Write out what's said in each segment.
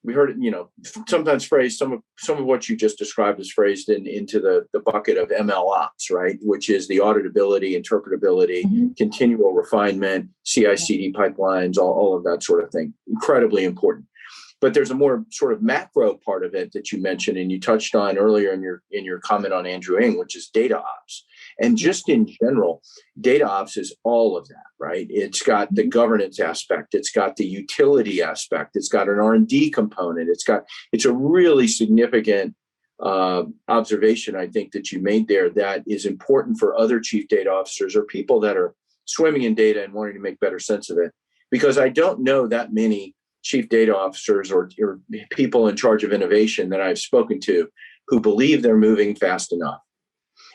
we heard it, sometimes phrased, some of what you just described is phrased into the bucket of ML ops, right? Which is the auditability, interpretability, continual refinement, CI/CD pipelines, all of that sort of thing. Incredibly important. But there's a more sort of macro part of it that you mentioned, and you touched on earlier in your comment on Andrew Ng, which is data ops. And just in general, data ops is all of that, right? It's got the governance aspect, it's got the utility aspect, it's got an R&D component, it's a really significant observation, I think, that you made there that is important for other chief data officers or people that are swimming in data and wanting to make better sense of it. Because I don't know that many chief data officers or people in charge of innovation that I've spoken to who believe they're moving fast enough.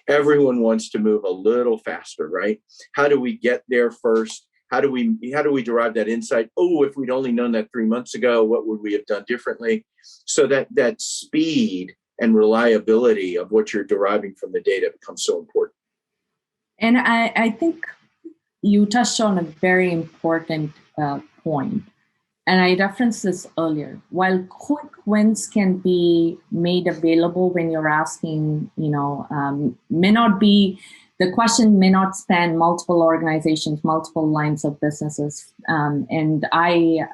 Everyone wants to move a little faster, right? How do we get there first? How do we derive that insight? Oh, if we'd only known that 3 months ago, what would we have done differently? So that speed and reliability of what you're deriving from the data becomes so important. And I think you touched on a very important point. And I referenced this earlier. While quick wins can be made available when you're asking, the question may not span multiple organizations, multiple lines of businesses. And I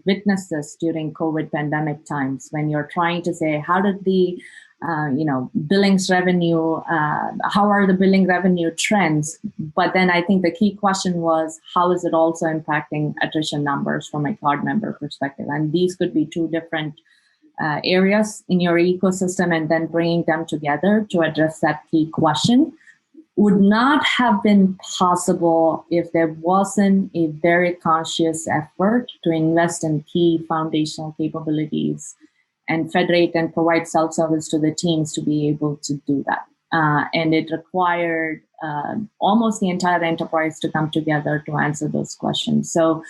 witnessed this during COVID pandemic times when you're trying to say, how did the billings revenue, how are the billing revenue trends? But then I think the key question was, how is it also impacting attrition numbers from a card member perspective? And these could be two different areas in your ecosystem, and then bringing them together to address that key question would not have been possible if there wasn't a very conscious effort to invest in key foundational capabilities and federate and provide self-service to the teams to be able to do that. And it required almost the entire enterprise to come together to answer those questions. So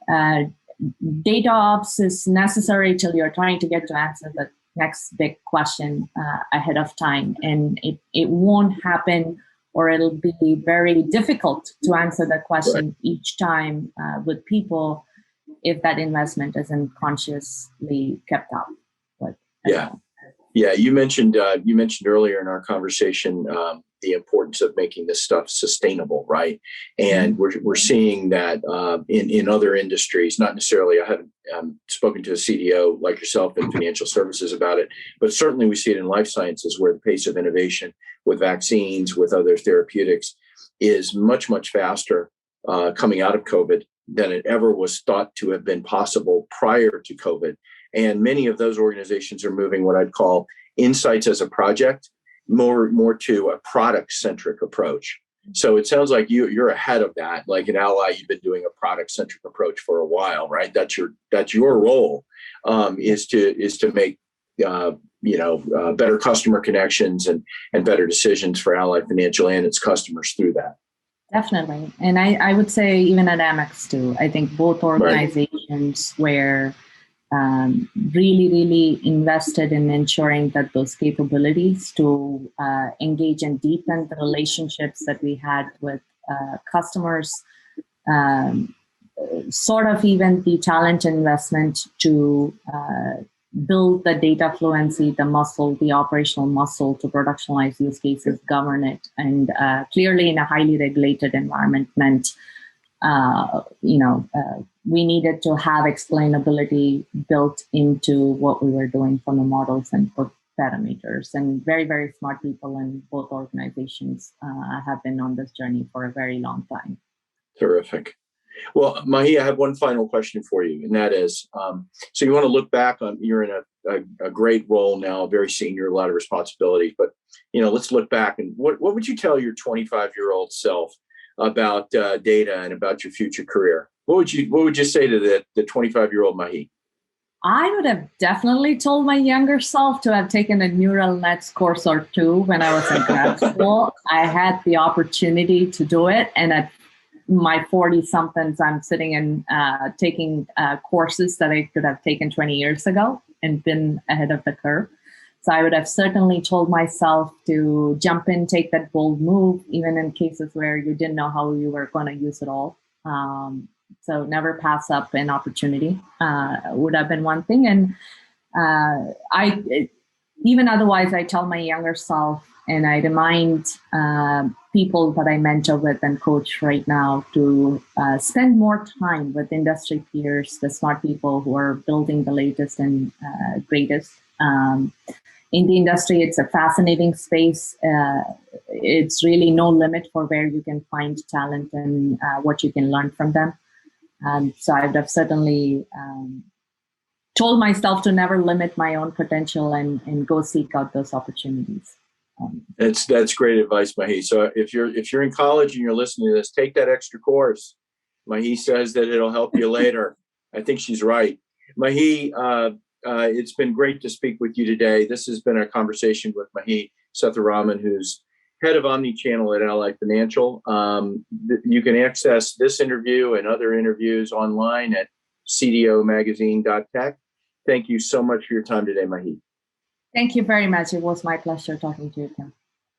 data ops is necessary till you're trying to get to answer the next big question ahead of time. And it won't happen, or it'll be very difficult to answer the question each time with people if that investment isn't consciously kept up. Yeah. You mentioned earlier in our conversation the importance of making this stuff sustainable, right? And we're seeing that in other industries. Not necessarily. I haven't spoken to a CDO like yourself in financial services about it, but certainly we see it in life sciences, where the pace of innovation with vaccines, with other therapeutics, is much, much faster coming out of COVID than it ever was thought to have been possible prior to COVID. And many of those organizations are moving what I'd call insights as a project, more to a product-centric approach. So it sounds like you're ahead of that. Like at Ally, you've been doing a product-centric approach for a while, right? That's your role, is to make better customer connections and better decisions for Ally Financial and its customers through that. Definitely. And I would say even at Amex too, I think both organizations were really, really invested in ensuring that those capabilities to engage and deepen the relationships that we had with customers, sort of even the talent investment to build the data fluency, the muscle, the operational muscle to productionalize use cases, govern it, and clearly in a highly regulated environment meant we needed to have explainability built into what we were doing from the models and parameters. And very, very smart people in both organizations have been on this journey for a very long time. Terrific. Well, Mahi, I have one final question for you, and that is, so you want to look back on, you're in a great role now, very senior, a lot of responsibilities, but let's look back and what would you tell your 25-year-old self about data and about your future career? What would you say to the 25-year-old Mahi? I would have definitely told my younger self to have taken a neural nets course or two when I was in grad school. I had the opportunity to do it, and at my 40-somethings, I'm sitting and taking courses that I could have taken 20 years ago and been ahead of the curve. So I would have certainly told myself to jump in, take that bold move, even in cases where you didn't know how you were going to use it all. So never pass up an opportunity would have been one thing. And Even otherwise, I tell my younger self, and I remind people that I mentor with and coach right now to spend more time with industry peers, the smart people who are building the latest and greatest. In the industry, it's a fascinating space. It's really no limit for where you can find talent and what you can learn from them. So I would have certainly told myself to never limit my own potential and go seek out those opportunities. That's great advice, Mahi. So if you're in college and you're listening to this, take that extra course. Mahi says that it'll help you later. I think she's right. Mahi, it's been great to speak with you today. This has been a conversation with Mahi Sethuraman, who's head of Omnichannel at Ally Financial. You can access this interview and other interviews online at cdomagazine.tech. Thank you so much for your time today, Mahi. Thank you very much. It was my pleasure talking to you, Tim.